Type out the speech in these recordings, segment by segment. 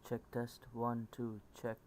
Check test 1 2 check.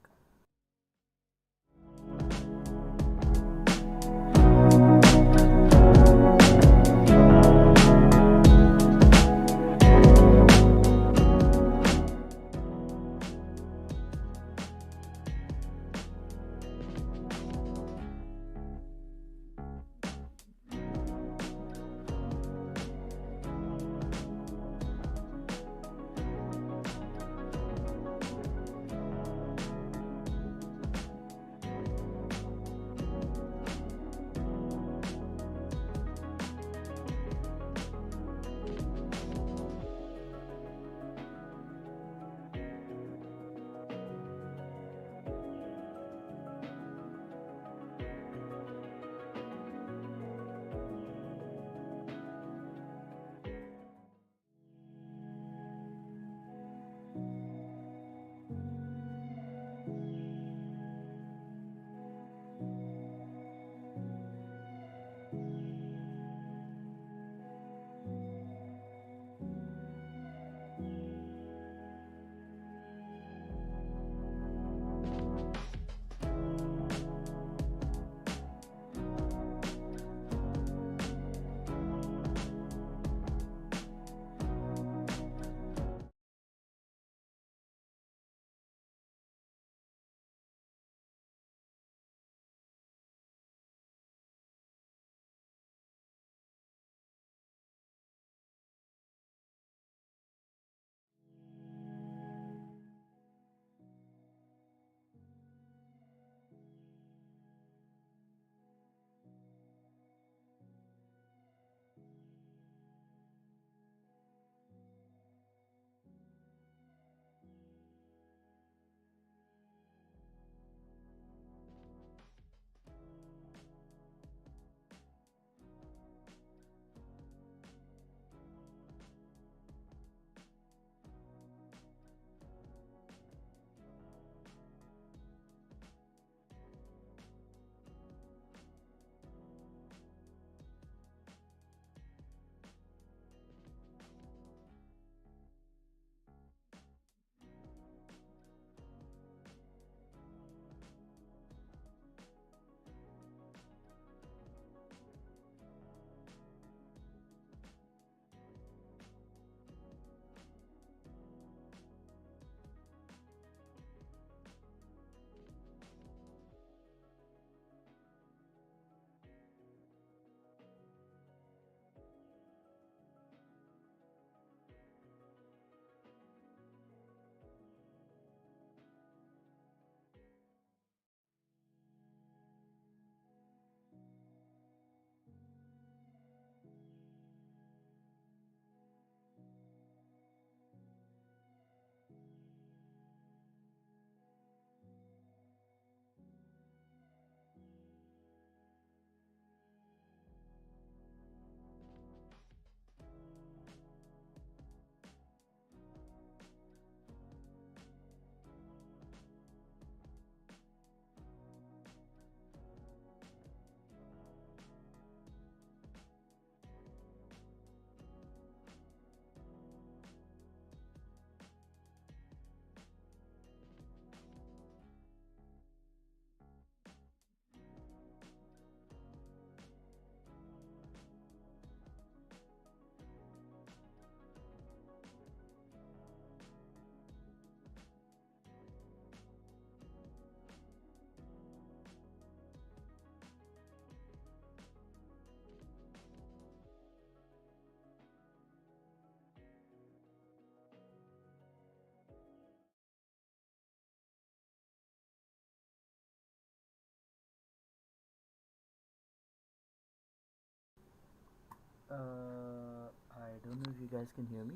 I don't know if you guys can hear me.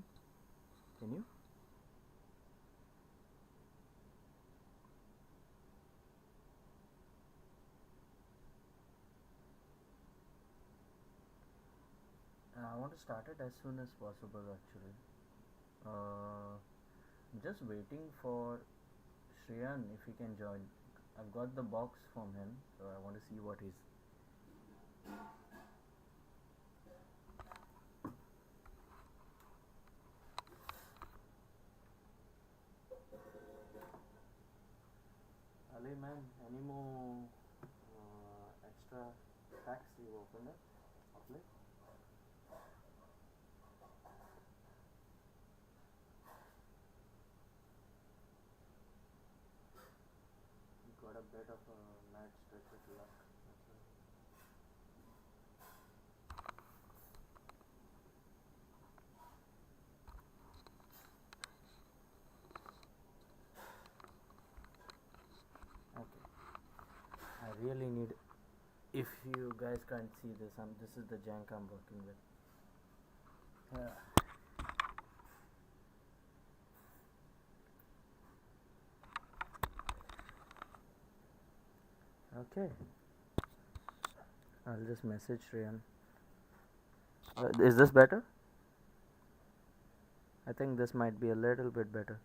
Can you? I want to start it as soon as possible actually. Uh, just waiting for Shreyan if he can join. I've got the box from him, so I want to see what he's. Ali man, any more extra packs you opened up of late? You got a bit of a mad stretch of luck. That's right. Okay. I really need. If you guys can't see this, this is the jank I'm working with. Yeah. Okay. I'll just message Rian. Is this better? I think this might be a little bit better.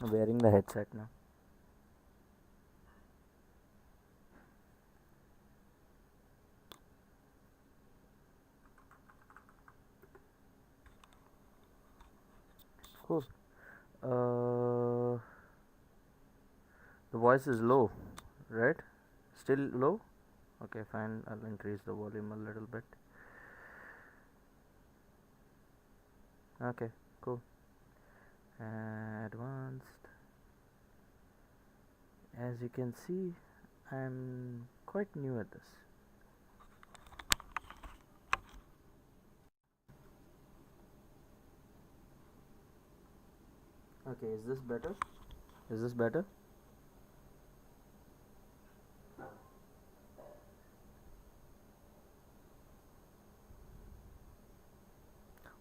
I'm wearing the headset now. Cool. The voice is low, right? Still low? Okay, fine. I'll increase the volume a little bit. Okay, cool. Advanced. As you can see, I'm quite new at this. Okay, is this better? Is this better?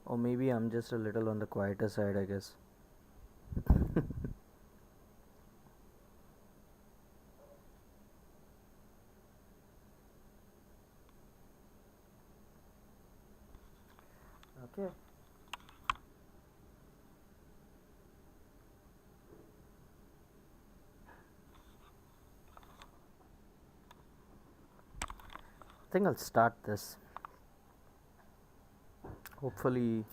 Or maybe I'm just a little on the quieter side, I guess. Okay. I think I'll start this. Hopefully.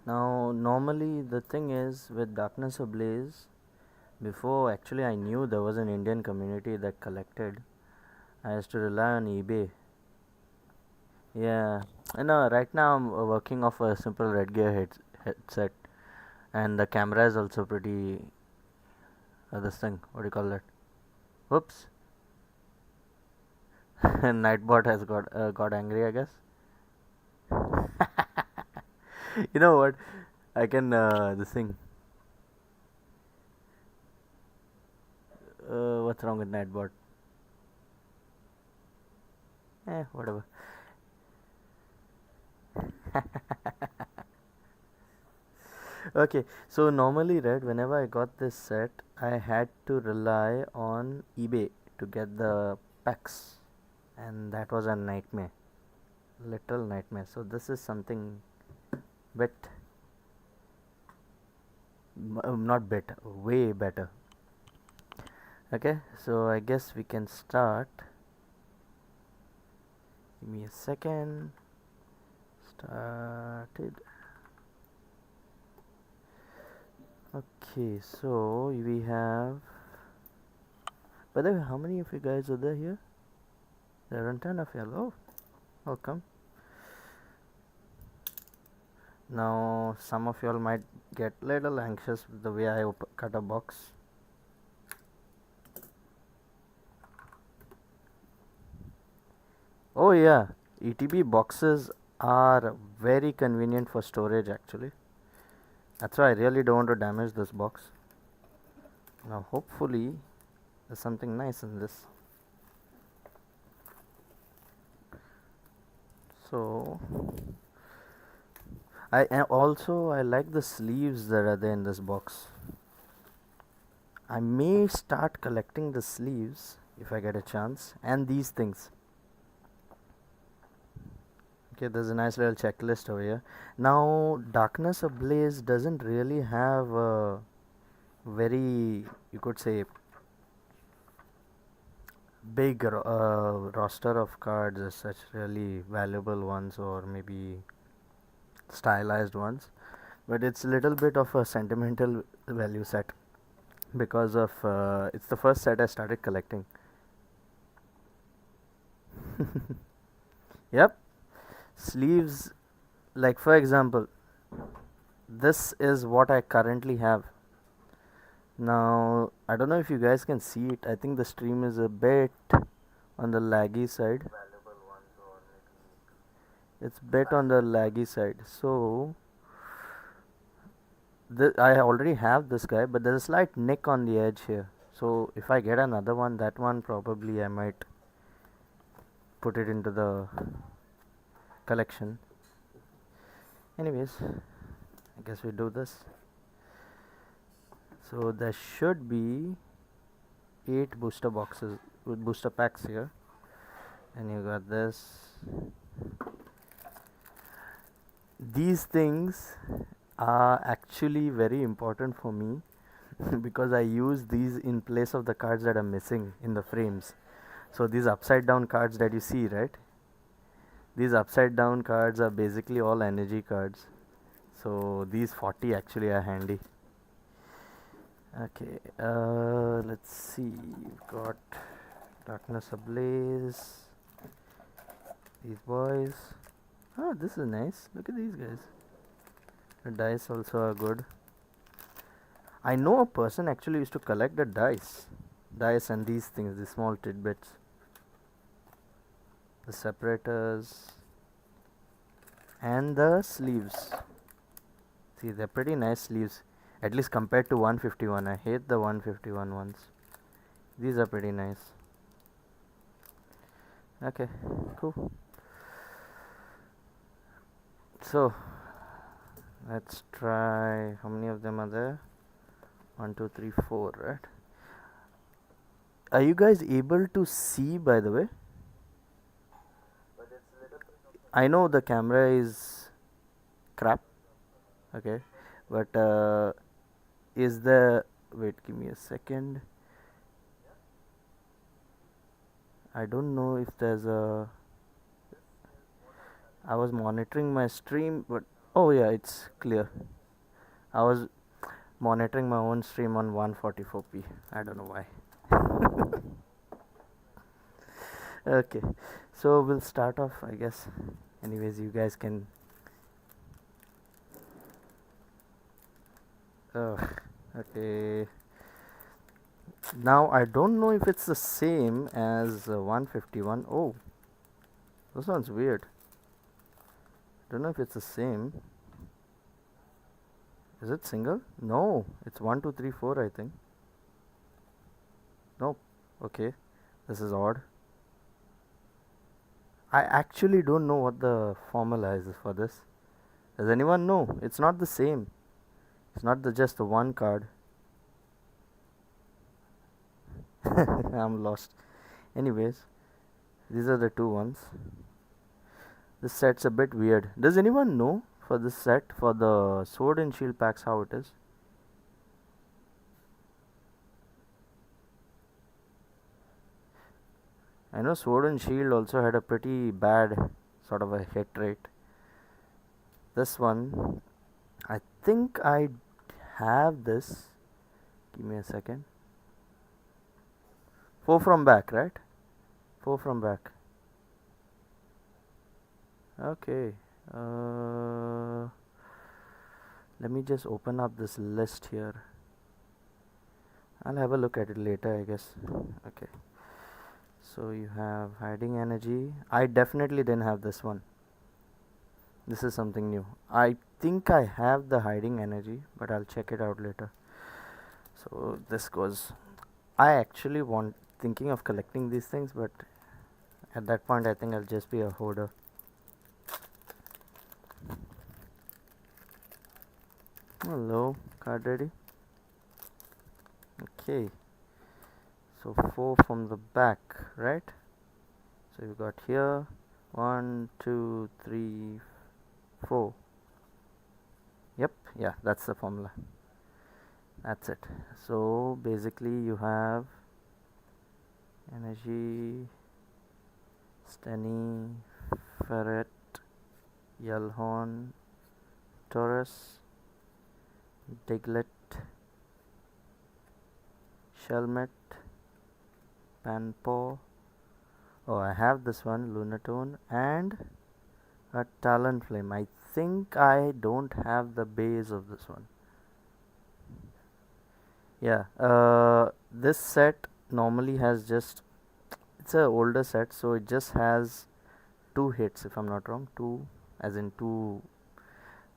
Now, normally the thing is with Darkness Ablaze, before actually I knew there was an Indian community that collected, I used to rely on eBay. Yeah, I know. Right now I'm working off a simple Red Gear headset, and the camera is also pretty. This thing, what do you call that? Whoops! Nightbot has got angry, I guess. You know what? I can this thing. What's wrong with Nightbot? Whatever. Okay, so normally, right, whenever I got this set, I had to rely on eBay to get the packs, and that was a nightmare, literal nightmare. So this is something bit, not bit, way better. Okay, so I guess we can start. Give me a second. Started. Okay, so we have. By the way, how many of you guys are there here? There are 10 of you. Oh, welcome. Now, some of you all might get little anxious with the way I cut a box. Oh yeah, ETB boxes are very convenient for storage actually. That's why I really don't want to damage this box. Now hopefully there's something nice in this. So I like the sleeves that are there in this box. I may start collecting the sleeves if I get a chance, and these things. Okay, there's a nice little checklist over here. Now, Darkness Ablaze doesn't really have a very, you could say, big roster of cards as such, really valuable ones or maybe stylized ones, but it's a little bit of a sentimental value set. because of it's the first set I started collecting. Yep, sleeves, like for example, this is what I currently have. Now, I don't know if you guys can see it. I think the stream is a bit on the laggy side. It's bit on the laggy side. So, I already have this guy, but there's a slight nick on the edge here. So, if I get another one, that one probably I might put it into the collection. Anyways, I guess we do this. So, there should be 8 booster boxes with booster packs here, and you got this. These things are actually very important for me because I use these in place of the cards that are missing in the frames. So these upside down cards that you see, right? These upside down cards are basically all energy cards. So these 40 actually are handy. Okay, let's see. We've got Darkness Ablaze. These boys. Oh, this is nice. Look at these guys. The dice also are good. I know a person actually used to collect the dice and these things, the small tidbits, the separators and the sleeves. See, they're pretty nice sleeves, at least compared to 151. I hate the 151 ones. These are pretty nice. Okay, cool. So let's try. How many of them are there? 1, 2, 3, 4, right? Are you guys able to see, by the way? I know the camera is crap. Okay, but is the wait, give me a second. I don't know if there's a. I was monitoring my stream, but oh yeah, it's clear. I was monitoring my own stream on 144p. I don't know why. Okay, so we'll start off, I guess. Anyways, you guys can. Okay. Now I don't know if it's the same as 151. Oh, this one's weird. Don't know if it's the same. Is it single? No, it's 1, 2, 3, 4, I think. Nope. Okay, this is odd. I actually don't know what the formula is for this. Does anyone know? It's not the same. It's not just the one card. I'm lost. Anyways, these are the two ones. This set's a bit weird. Does anyone know for this set, for the sword and shield packs, how it is? I know sword and shield also had a pretty bad sort of a hit rate. This one, I think I have this. Give me a second. 4 from back, right? 4 from back. Okay. Let me just open up this list here. I'll have a look at it later, I guess. Okay. So you have hiding energy. I definitely didn't have this one. This is something new. I think I have the hiding energy, but I'll check it out later. So this goes. I actually thinking of collecting these things, but at that point I think I'll just be a hoarder. Hello, card ready? Okay. So 4 from the back, right? So you got here 1, 2, 3, 4. Yep, yeah, that's the formula. That's it. So basically you have energy, Steny, Ferret, Yellhorn, Taurus, Diglett, Shelmet, Panpaw. Oh, I have this one, Lunatone, and a Talonflame. I think I don't have the base of this one. Yeah, this set normally has just, it's a older set, so it just has two hits if I'm not wrong. Two, as in two.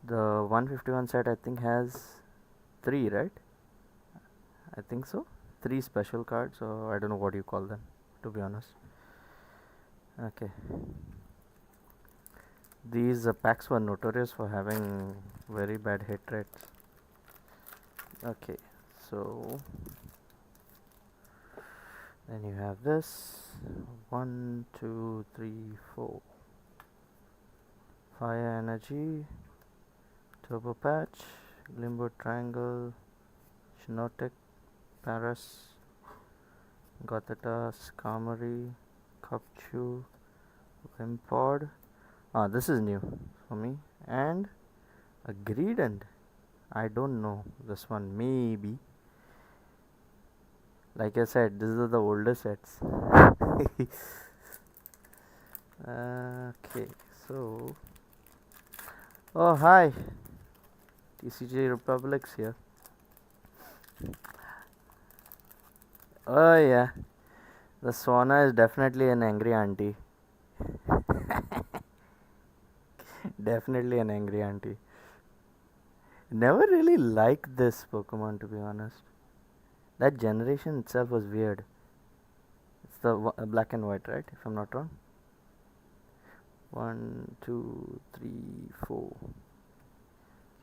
The 151 set I think has three, right? I think so. Three special cards, or I don't know what you call them, to be honest. Okay. These packs were notorious for having very bad hit rates. Okay, so then you have this 1, 2, 3, 4. Fire Energy, Turbo Patch, Limbo Triangle, Shinotic, Paras, Gothita, Skarmory, Cupchew, Wimpod. Ah, this is new for me. And a Greedent. I don't know this one. Maybe. Like I said, these are the older sets. Okay, so. Oh, hi. TCG Republic's here. Oh, yeah. The Swana is definitely an angry auntie. Definitely an angry auntie. Never really liked this Pokemon, to be honest. That generation itself was weird. It's the black and white, right? If I'm not wrong. 1, 2, 3, 4.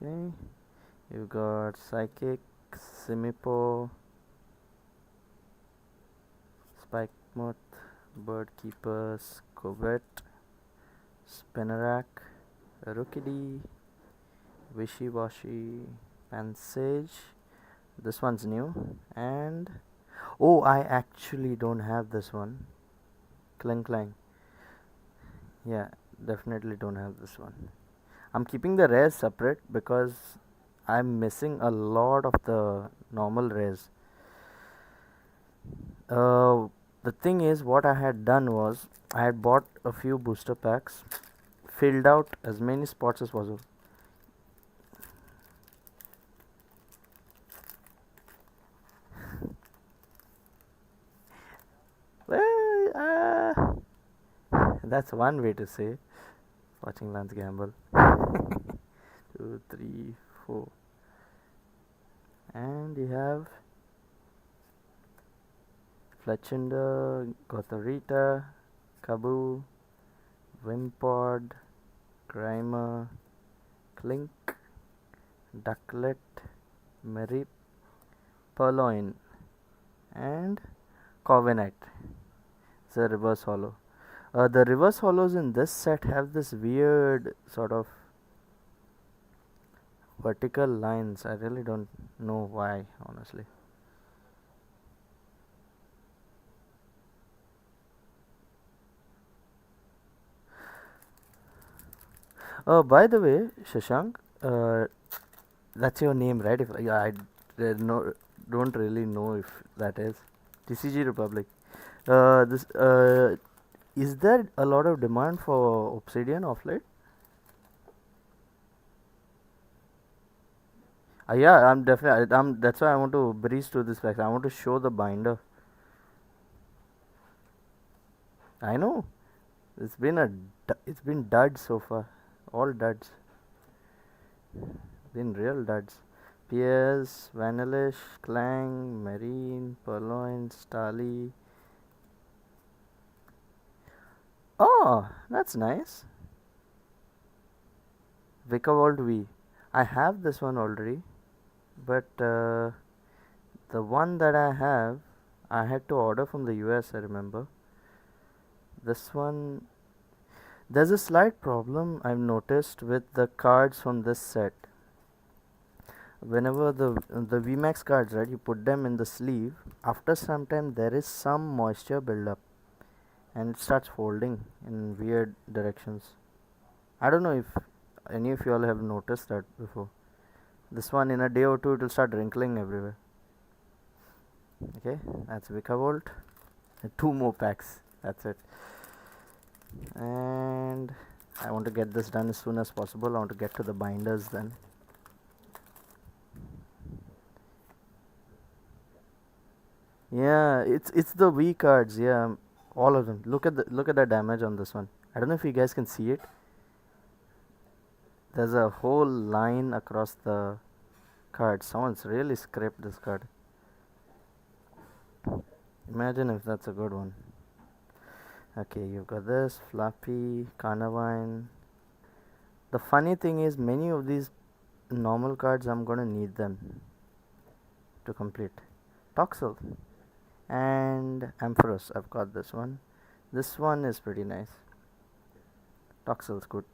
Okay. You got Psychic, Simipo, Spikemuth, Birdkeepers, Covet, Spinnerack, Rookidee, Wishy-Washy, Pansage. This one's new. And oh, I actually don't have this one. Clang Clang. Yeah, definitely don't have this one. I'm keeping the rares separate because I'm missing a lot of the normal rares. The thing is, what I had done was I had bought a few booster packs, filled out as many spots as possible. Well, that's one way to say watching Lance gamble. 2, 3, 4. And you have Fletchinder, Gothorita, Kabu, Wimpod, Grimer, Clink, Ducklet, Merip, Purloin, and Corviknight. It's a reverse hollow. The reverse hollows in this set have this weird sort of vertical lines. I really don't know why, honestly. By the way, Shashank, that's your name, right? If I don't really know if that is TCG Republic. This is there a lot of demand for Obsidian of late? Yeah, I'm definitely. That's why I want to breeze through this fact. I want to show the binder. I know it's been duds so far, all duds. Been real duds. Pierce, Vanillish, Clang, Marine, Purloin, Starly. Oh, that's nice. Vikavolt V. I have this one already, but the one that I have, I had to order from the US, I remember. This one, there's a slight problem I've noticed with the cards from this set. Whenever the VMAX cards, right, you put them in the sleeve, after some time there is some moisture buildup and it starts folding in weird directions. I don't know if any of you all have noticed that before. This one, in a day or two, it will start wrinkling everywhere. Okay, that's Vikavolt. 2 more packs. That's it. And I want to get this done as soon as possible. I want to get to the binders then. Yeah, it's the V cards. Yeah, all of them. Look at the damage on this one. I don't know if you guys can see it. There's a whole line across the card. Someone's really scraped this card. Imagine if that's a good one. Okay, you've got this Flappy, Carnivine. The funny thing is, many of these normal cards I'm gonna need them to complete. Toxel and Ampharos. I've got this one. This one is pretty nice. Toxel's good.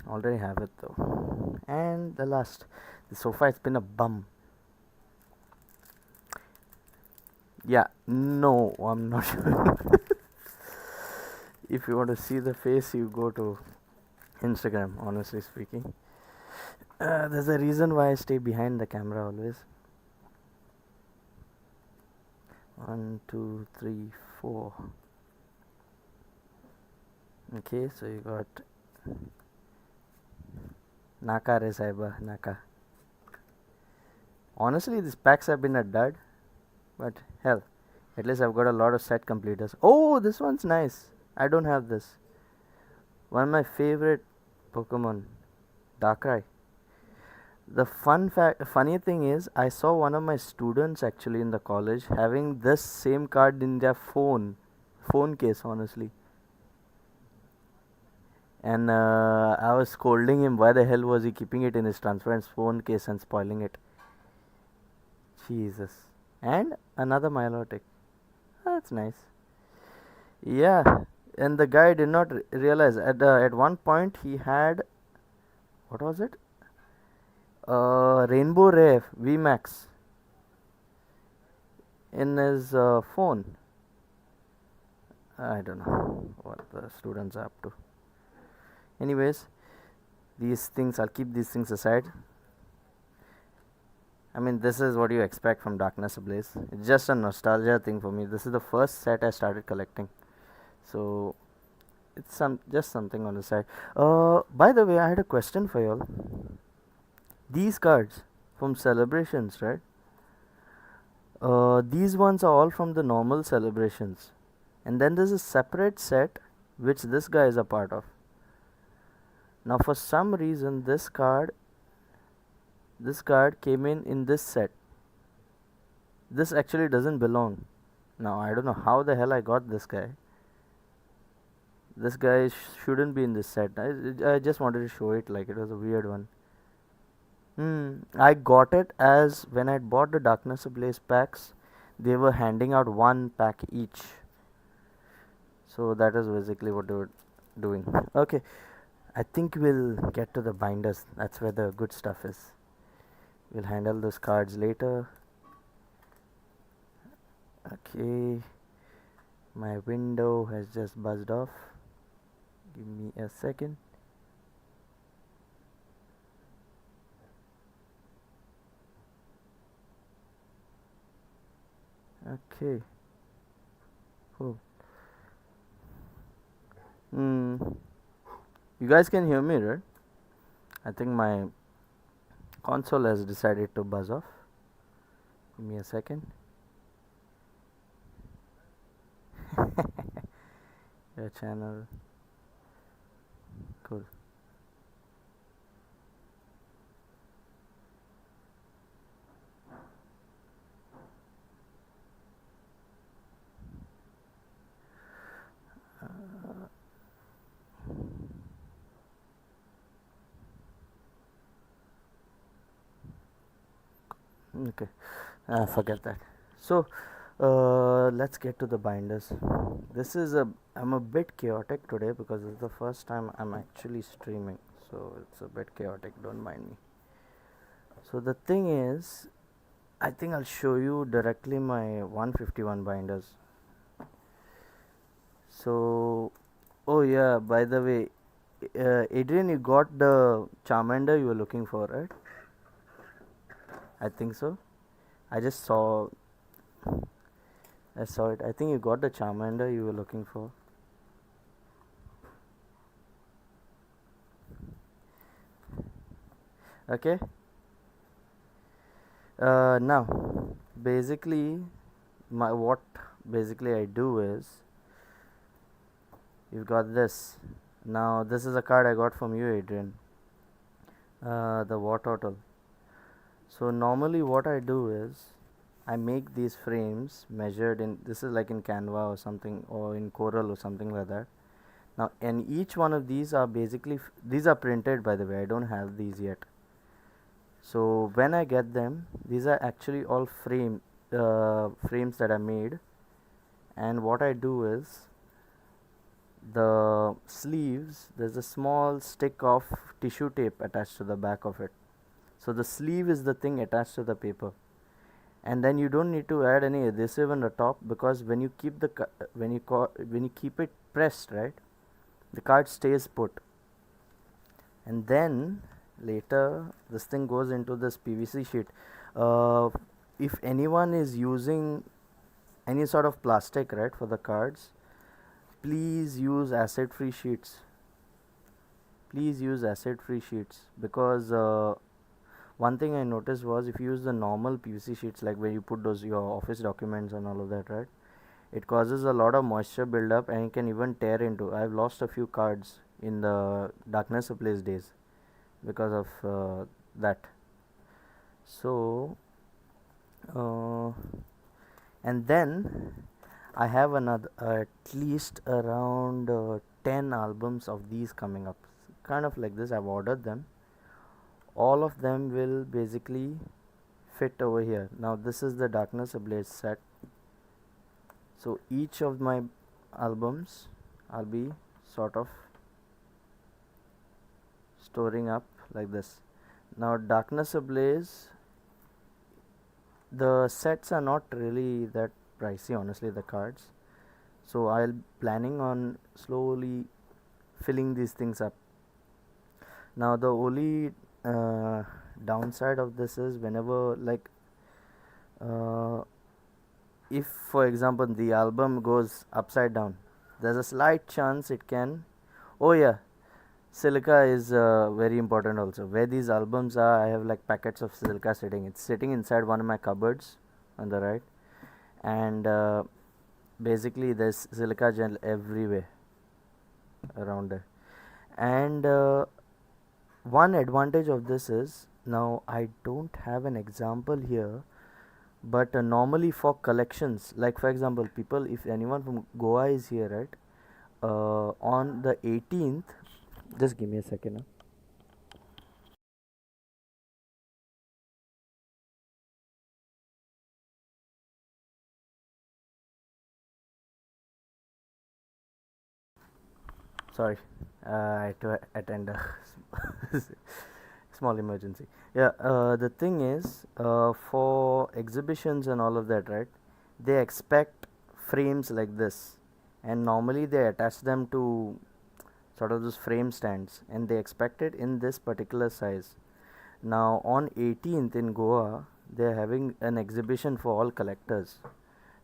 Already have it though. And the last. So far it's been a bum. Yeah, no, I'm not sure. If you want to see the face, you go to Instagram, honestly speaking. There's a reason why I stay behind the camera always. 1, 2, 3, 4. Okay, so you got Naka Resaiba, Naka. Honestly, these packs have been a dud, but hell, at least I've got a lot of set completers. Oh, this one's nice. I don't have this. One of my favorite Pokemon, Darkrai. The funny thing is, I saw one of my students actually in the college having this same card in their phone case, honestly. And I was scolding him, why the hell was he keeping it in his transparent phone case and spoiling it? Jesus. And another Milotic. That's nice. Yeah, and the guy did not realize at one point he had, what was it? Rainbow Ray VMAX in his phone. I don't know what the students are up to. Anyways, these things, I'll keep these things aside. I mean, this is what you expect from Darkness Ablaze. It's just a nostalgia thing for me. This is the first set I started collecting, so it's just something on the side. By the way, I had a question for y'all. These cards from celebrations, right? These ones are all from the normal celebrations, and then there's a separate set which this guy is a part of. Now, for some reason, this card came in this set. This actually doesn't belong. Now, I don't know how the hell I got this guy. This guy shouldn't be in this set. I just wanted to show it, like it was a weird one. I got it as when I bought the Darkness Ablaze packs, they were handing out 1 pack each. So that is basically what they were doing. Okay, I think we'll get to the binders. That's where the good stuff is. We'll handle those cards later. Okay, my window has just buzzed off. Give me a second. Okay. Cool. You guys can hear me, right? I think my console has decided to buzz off. Give me a second. Your channel. Cool. Okay, forget that. So let's get to the binders. I'm a bit chaotic today because it's the first time I'm actually streaming, so it's a bit chaotic, don't mind me. So the thing is, I think I'll show you directly my 151 binders. So, oh yeah, by the way, Adrian, you got the Charmander you were looking for, right? I think so. I just saw I saw it. I think you got the Charmander you were looking for. Okay. Now, basically, my what basically I do is you've got this. Now, this is a card I got from you, Adrian. The War Turtle. So normally, what I do is I make these frames measured in, this is like in Canva or something, or in Coral or something like that. Now, and each one of these are basically these are printed, by the way. I don't have these yet. So when I get them, these are actually all frames that I made. And what I do is the sleeves, there's a small stick of tissue tape attached to the back of it. So the sleeve is the thing attached to the paper, and then you don't need to add any adhesive on the top, because when you keep the when you keep it pressed, right, the card stays put. And then later this thing goes into this PVC sheet. uh, if anyone is using any sort of plastic, right, for the cards, please use acid free sheets. Please use acid free sheets, because one thing I noticed was if you use the normal PVC sheets, like where you put those your office documents and all of that, right, it causes a lot of moisture buildup and it can even tear into. I've lost a few cards in the Darkness Ablaze days because of that. So uh, and then I have another at least around 10 albums of these coming up, kind of like this. I've ordered them. All of them will basically fit over here. Now this is the Darkness Ablaze set. So each of my albums I'll be sort of storing up like this. Now Darkness Ablaze, the sets are not really that pricey, honestly, the cards. So I'll planning on slowly filling these things up. Now the only downside of this is whenever, like, uh, if for example the album goes upside down, there's a slight chance it can, oh yeah, silica is very important also. Where these albums are, I have like packets of silica sitting. It's sitting inside one of my cupboards on the right, and basically there's silica gel everywhere around there. And one advantage of this is, now I don't have an example here, but normally for collections, like for example, people, if anyone from Goa is here, right, on the 18th, just give me a second. Huh? Sorry, I had to attend a small emergency. Yeah, the thing is, for exhibitions and all of that, right, they expect frames like this, and normally they attach them to sort of those frame stands, and they expect it in this particular size. Now on 18th in Goa, they are having an exhibition for all collectors.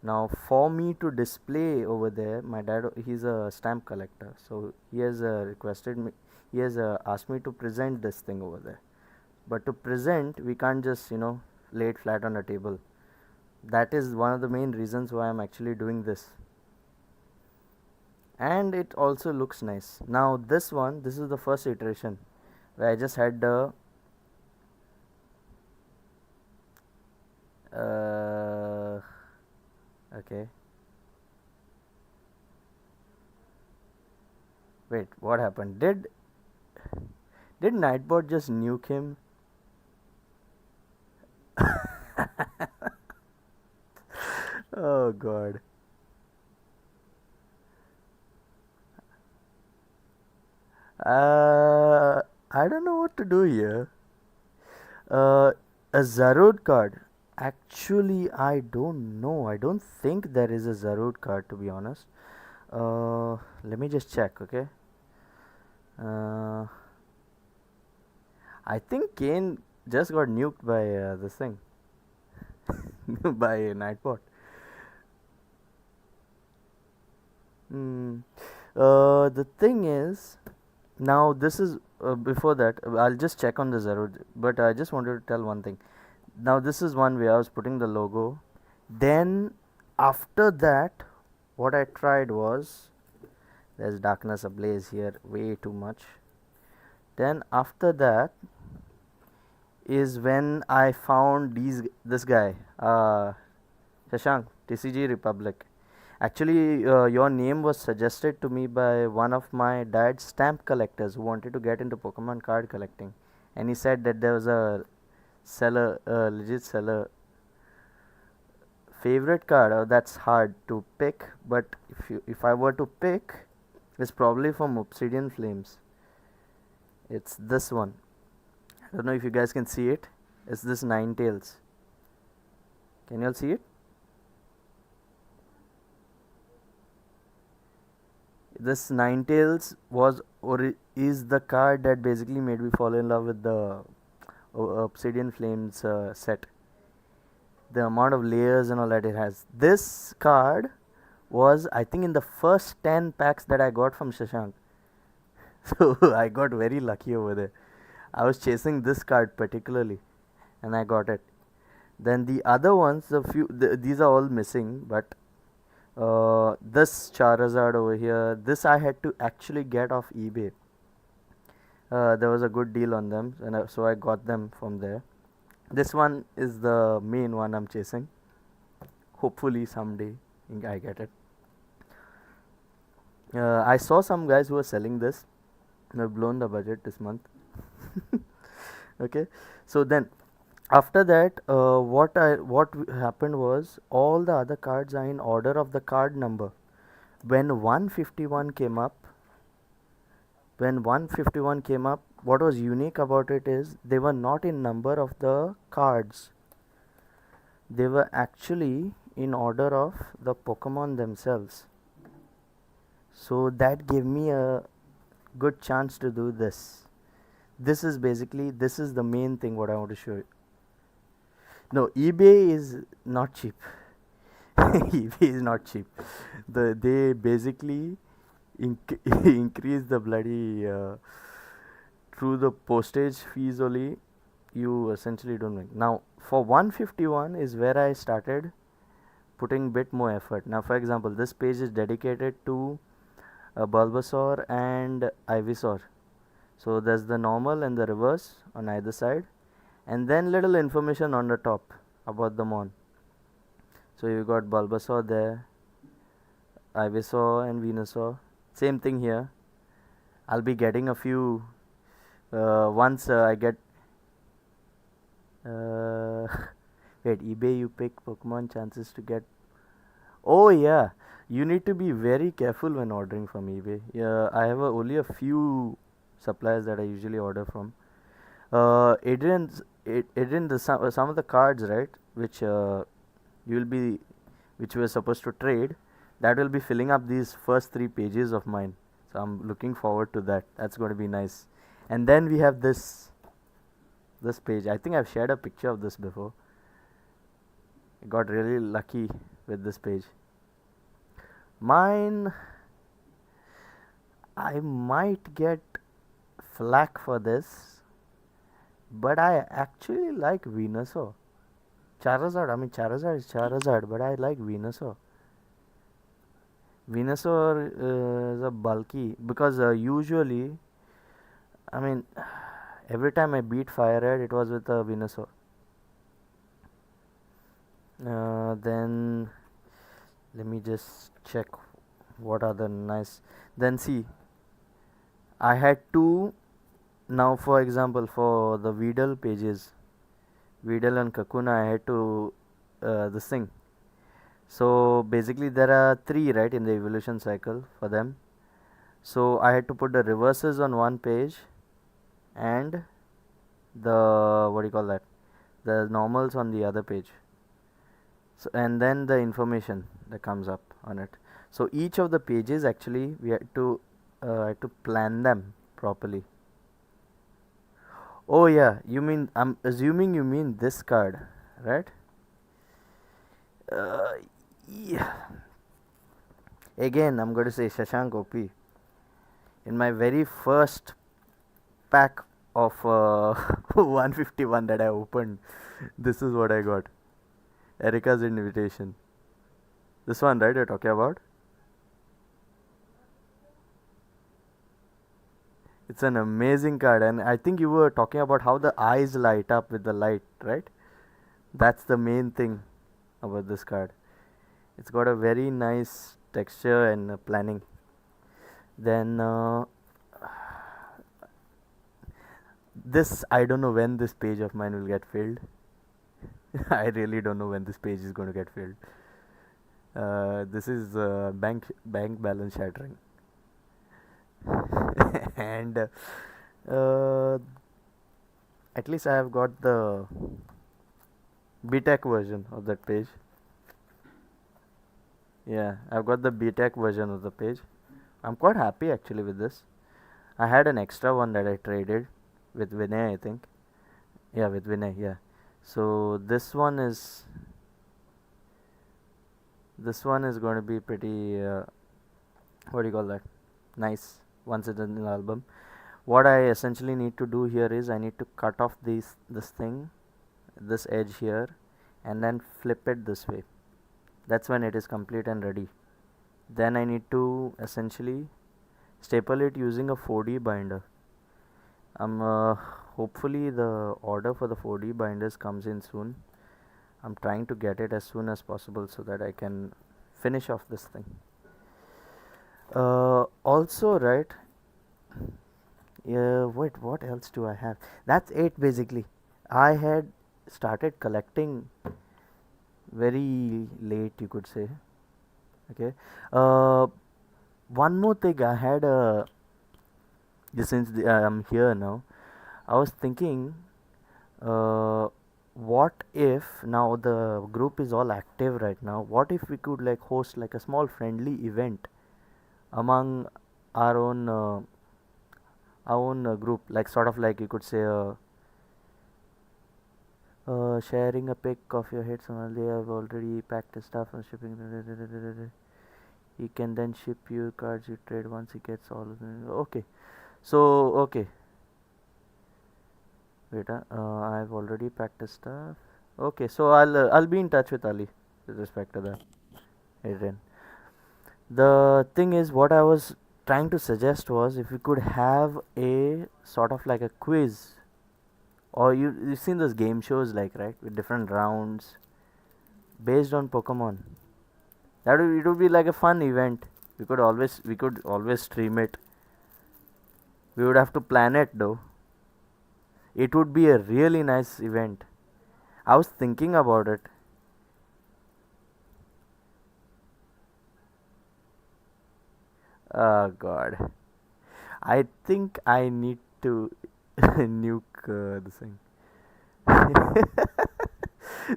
Now for me to display over there, my dad, he's a stamp collector, so he has requested me, he has asked me to present this thing over there. But to present, we can't just, lay it flat on a table. That is one of the main reasons why I'm actually doing this. And it also looks nice. Now this one, this is the first iteration where I just had the okay, wait, what happened? Did Nightbot just nuke him? Oh god. I don't know what to do here. A Zarud card. Actually, I don't know. I don't think there is a Zarud card, to be honest. Let me just check, okay? Uh, I think Kane just got nuked by this thing, by Nightbot. The thing is, now this is before that. I'll just check on the zero, but I just wanted to tell one thing. Now this is one way I was putting the logo. Then after that, what I tried was, there's darkness ablaze here, way too much. Then after that is when I found this guy, Shashank, TCG Republic. Actually, your name was suggested to me by one of my dad's stamp collectors who wanted to get into Pokemon card collecting, and he said that there was a seller, legit seller. Favorite card, that's hard to pick, but if I were to pick, it's probably from Obsidian Flames. It's this one. I don't know if you guys can see it. It's this Ninetales. Can you all see it? This Ninetales is the card that basically made me fall in love with the Obsidian Flames set. The amount of layers and all that it has. This card was, I think, in the first 10 packs that I got from Shashank. So I got very lucky over there. I was chasing this card particularly, and I got it. Then the other ones, these are all missing, but this Charizard over here, this I had to actually get off eBay. There was a good deal on them, and so I got them from there. This one is the main one I'm chasing. Hopefully someday I get it. I saw some guys who were selling this. They've blown the budget this month. Okay, so then after that, what happened was, all the other cards are in order of the card number. When 151 came up, what was unique about it is they were not in number of the cards. They were actually in order of the Pokemon themselves. So that gave me a good chance to do this. This is the main thing what I want to show you. No, eBay is not cheap. eBay is not cheap. They basically increase the bloody through the postage fees only. You essentially don't make. Now for 151 is where I started putting bit more effort. Now for example, this page is dedicated to Bulbasaur and Ivysaur. So there's the normal and the reverse on either side, and then little information on the top about the mon. So you got Bulbasaur there, Ivysaur and Venusaur. Same thing here. I'll be getting a few once I get wait, eBay you pick Pokemon chances to get. Oh yeah, you need to be very careful when ordering from eBay. Yeah, I have only a few suppliers that I usually order from. Adrian, some of the cards, right, which which we're supposed to trade, that will be filling up these first 3 pages of mine. So I'm looking forward to that. That's going to be nice. And then we have this page. I think I've shared a picture of this before. I got really lucky with this page. Mine, I might get flack for this, but I actually like Venusaur. Charizard is Charizard, but I like Venusaur. Venusaur is a bulky, because usually, every time I beat Fire Red, it was with a Venusaur. Then let me just check what are the nice. Then see, I had 2. Now for example, for the Weedle pages, Weedle and Kakuna, I had to this thing. So basically there are 3, right, in the evolution cycle for them. So I had to put the reverses on one page and the the normals on the other page. So and then the information that comes up on it. So each of the pages, actually we had to plan them properly. Oh yeah, I'm assuming you mean this card, right? Yeah. Again, I'm going to say Shashank OP. In my very first pack of 151 that I opened, this is what I got. Erica's invitation. This one, right? You're talking about? It's an amazing card, and I think you were talking about how the eyes light up with the light, right? That's the main thing about this card. It's got a very nice texture and planning. Then this, I don't know when this page of mine will get filled. I really don't know when this page is going to get filled. This is bank balance shattering. And at least I have got the BTEC version of that page. Yeah, I've got the BTEC version of the page. I'm quite happy actually with this. I had an extra one that I traded with Vinay, I think. Yeah, with Vinay, yeah. So this one is going to be pretty what do you call that? Nice once it's in the album. What I essentially need to do here is I need to cut off this thing, this edge here, and then flip it this way. That's when it is complete and ready. Then I need to essentially staple it using a 4D binder. Hopefully the order for the 4D binders comes in soon. I'm trying to get it as soon as possible so that I can finish off this thing. Also, right? Yeah. Wait. What else do I have? That's it basically. I had started collecting very late, you could say. Okay. One more thing I had. Since I'm here now, I was thinking. What if now the group is all active right now? What if we could like host like a small friendly event among our own group, like sort of like you could say sharing a pic of your hits on they have already packed the stuff and shipping. He can then ship you cards you trade once he gets all of them. Okay, so okay, wait, I've already packed the stuff. Okay, so I'll be in touch with Ali with respect to that, Adrian. The thing is, what I was trying to suggest was if we could have a sort of like a quiz, or you've seen those game shows like, right, with different rounds based on Pokemon. It would be like a fun event. We could always stream it. We would have to plan it though. It would be a really nice event. I was thinking about it. Oh god. I think I need to nuke the thing.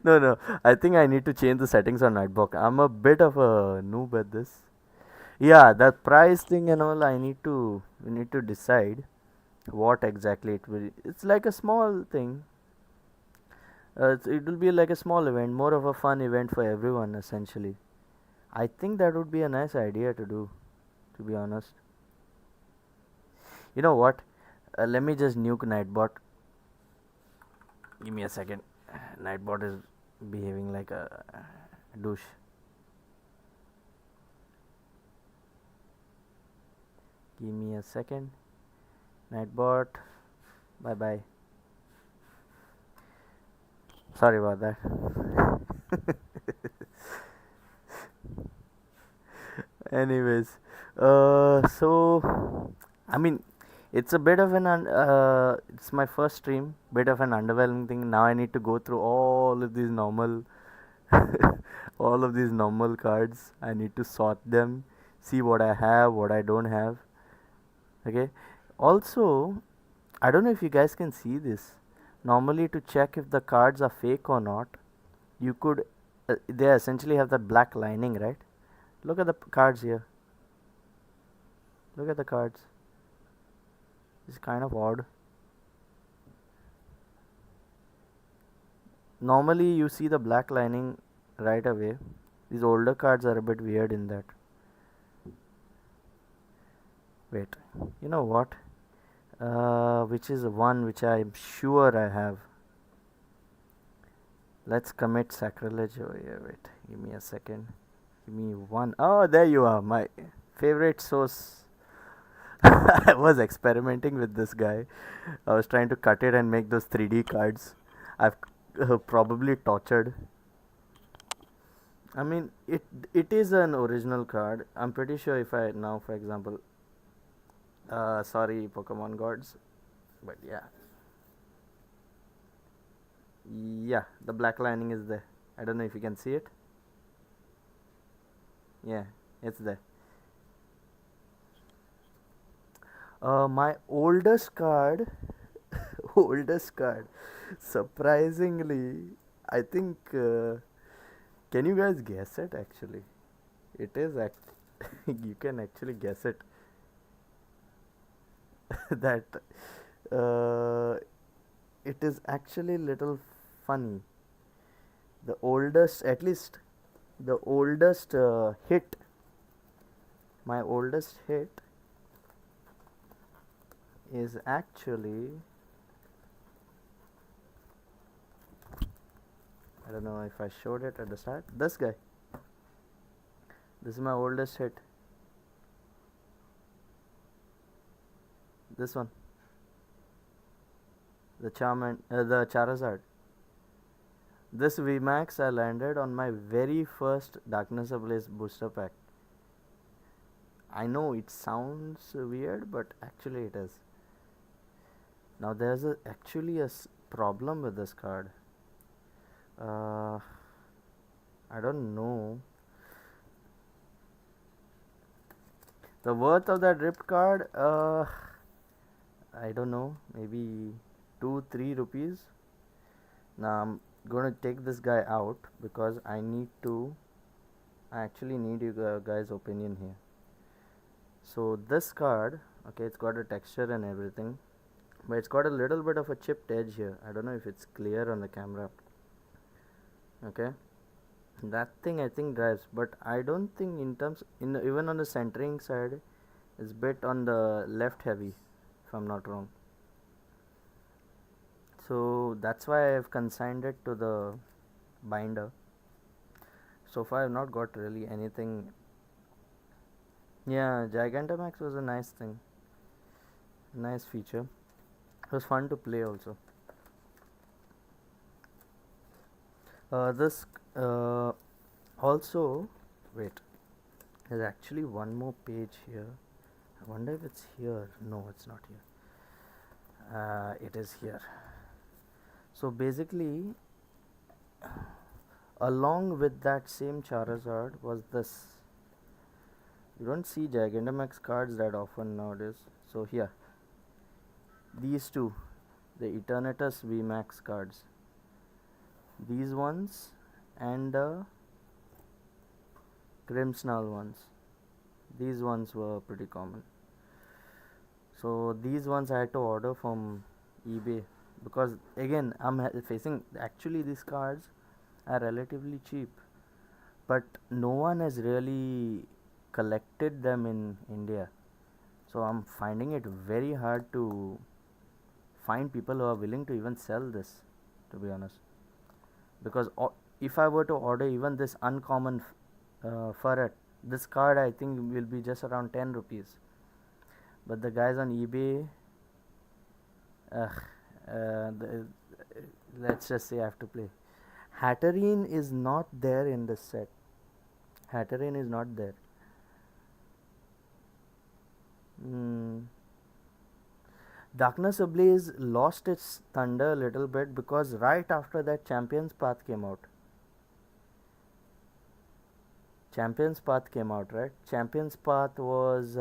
No, I think I need to change the settings on Nightbox. I'm a bit of a noob at this. Yeah, the price thing and all. We need to decide what exactly it will. It's like a small thing. It will be like a small event, more of a fun event for everyone essentially. I think that would be a nice idea to do, to be honest. You know what? Let me just nuke Nightbot. Give me a second. Nightbot is behaving like a douche. Give me a second. Nightbot. Bye bye. Sorry about that. Anyways, so I mean, it's a bit of it's my first stream, bit of an underwhelming thing. Now I need to go through all of these normal, all of these normal cards. I need to sort them, see what I have, what I don't have. Okay. Also, I don't know if you guys can see this. Normally, to check if the cards are fake or not, you could. They essentially have that black lining, right? Look at the cards here. Look at the cards. It's kind of odd. Normally you see the black lining right away. These older cards are a bit weird in that. Wait, you know what? Which is one which I'm sure I have. Let's commit sacrilege. Oh yeah, wait. Give me a second. Give me one. Oh, there you are. My favorite source. I was experimenting with this guy. I was trying to cut it and make those 3D cards. I've probably tortured. I mean, it is an original card. I'm pretty sure if I now, for example, sorry, Pokemon gods, but yeah, yeah, the black lining is there. I don't know if you can see it. Yeah, it's there. My oldest card, oldest card. Surprisingly, I think. Can you guys guess it? Actually, it is. You can actually guess it. That uh, it is actually little funny. The oldest, at least, the oldest hit. My oldest hit is actually, I don't know if I showed it at the start. This guy. This is my oldest hit. This one. The Charizard. This VMAX I landed on my very first Darkness Ablaze booster pack. I know it sounds weird, but actually it is. Now there's actually a problem with this card. Uh, I don't know. The worth of that ripped card, I don't know, maybe 2-3 rupees. Now I'm gonna take this guy out because I actually need you guys' opinion here. So this card, okay, it's got a texture and everything, but it's got a little bit of a chipped edge here. I don't know if it's clear on the camera. Okay, that thing I think drives, but I don't think even on the centering side, it's bit on the left heavy, if I'm not wrong. So that's why I've consigned it to the binder. So far I've not got really anything. Yeah, Gigantamax was a nice thing, nice feature. It was fun to play also. This also, wait, there's actually one more page here. I wonder if it's here. No, it's not here. It is here. So basically, along with that same Charizard was this. You don't see Gigantamax cards that often nowadays. So here, these two, the Eternatus VMAX cards. These ones and the Grimmsnarl ones. These ones were pretty common. So these ones I had to order from eBay because again I'm facing actually these cards are relatively cheap, but no one has really collected them in India. So I'm finding it very hard to find people who are willing to even sell this, to be honest. Because if I were to order even this uncommon ferret, this card I think will be just around 10 rupees. But the guys on eBay, uh, let's just say I have to play. Hatterene is not there in this set. Hatterene is not there. Darkness Ablaze lost its thunder a little bit because right after that Champion's Path came out. Champion's Path came out, right? Champion's Path was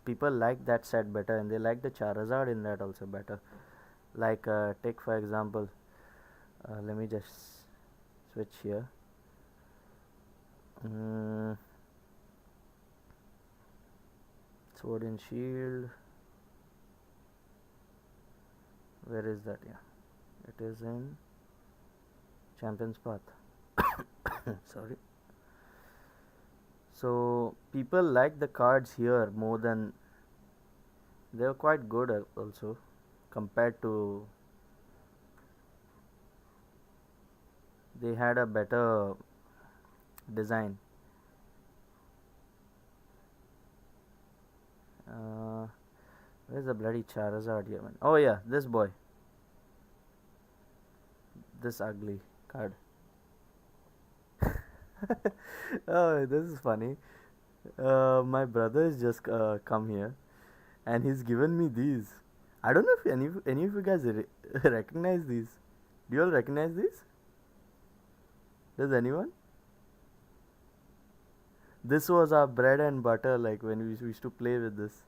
people liked that set better and they liked the Charizard in that also better. Like take for example, let me just switch here. Sword and Shield. Where is that? Yeah, it is in Champion's Path. Sorry. So people like the cards here more than They were quite good also compared to. They had a better design. Uh, where's the bloody Charizard here, man? Oh yeah, this boy, this ugly card. Oh, this is funny. My brother has just come here, and he's given me these. I don't know if any of you guys recognize these. Do you all recognize these? Does anyone? This was our bread and butter, like when we used to play with this.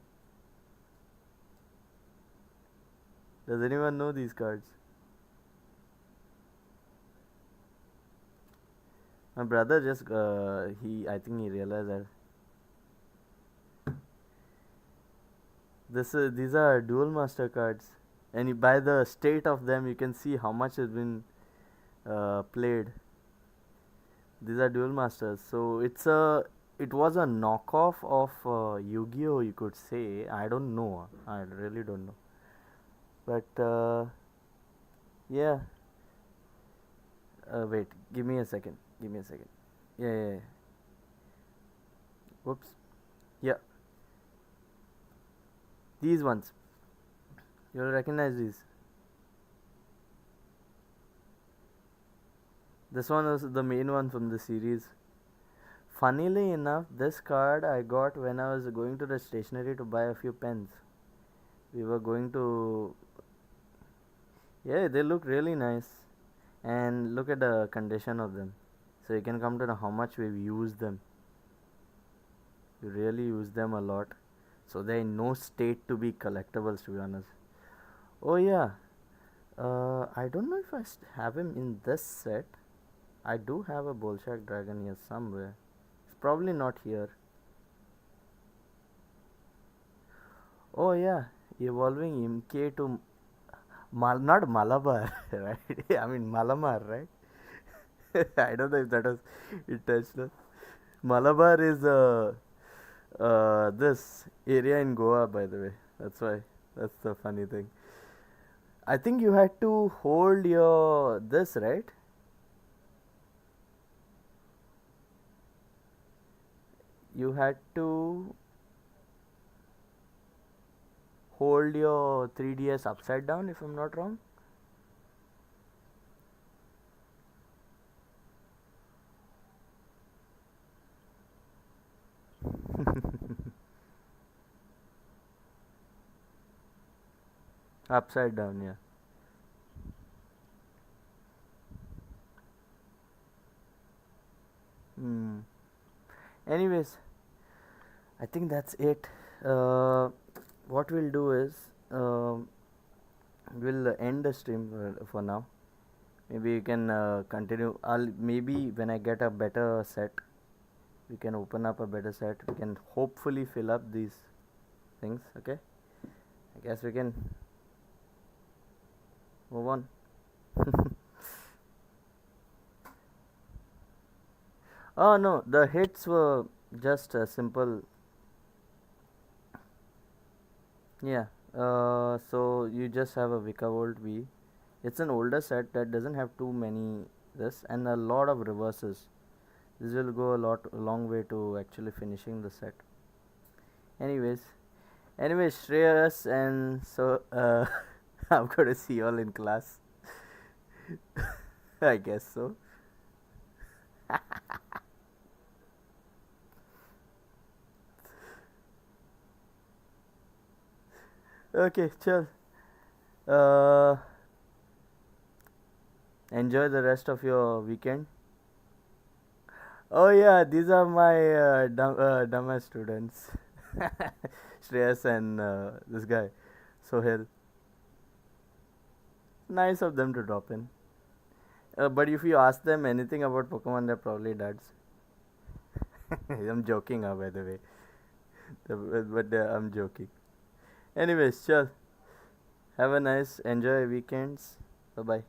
Does anyone know these cards? My brother just I think he realized that these are dual master cards, and by the state of them, you can see how much has been played. These are dual masters, so it was a knockoff of Yu-Gi-Oh, you could say. I don't know. I really don't know. But yeah. Wait. Give me a second. Give me a second. Yeah, yeah, yeah. Whoops. Yeah. These ones. You'll recognize these. This one was the main one from the series. Funnily enough, this card I got when I was going to the stationery to buy a few pens. We were going to. Yeah, they look really nice. And look at the condition of them. So you can come to know how much we've used them. We really use them a lot. So they're in no state to be collectibles, to be honest. Oh, yeah. I don't know if I have him in this set. I do have a Bolshak Dragon here somewhere. It's probably not here. Oh, yeah. Evolving MK to not Malabar, right? I mean Malamar, right? I don't know if that was intentional. Malabar is this area in Goa, by the way. That's why. That's the funny thing. I think you had to hold your this, right? You had to hold your 3DS upside down, if I'm not wrong. Upside down, yeah. Hmm. Anyways, I think that's it. What we'll do is we'll end the stream for now. Maybe you can continue. I'll maybe when I get a better set, we can open up a better set. We can hopefully fill up these things. Okay. I guess we can move on. Oh no, the hits were just a simple. Yeah. So you just have a Vikavolt V. It's an older set that doesn't have too many this and a lot of reverses. This will go a long way to actually finishing the set. Anyways, Shreyas, and so I'm gonna see you all in class. I guess so. Okay, chill. Uh, enjoy the rest of your weekend. Oh yeah, these are my dumbass students, Shreyas and this guy, Sohel. Nice of them to drop in. But if you ask them anything about Pokemon, they're probably duds. I'm joking, by the way. But I'm joking. Anyways, sure. Have a nice, enjoy weekends. Bye bye.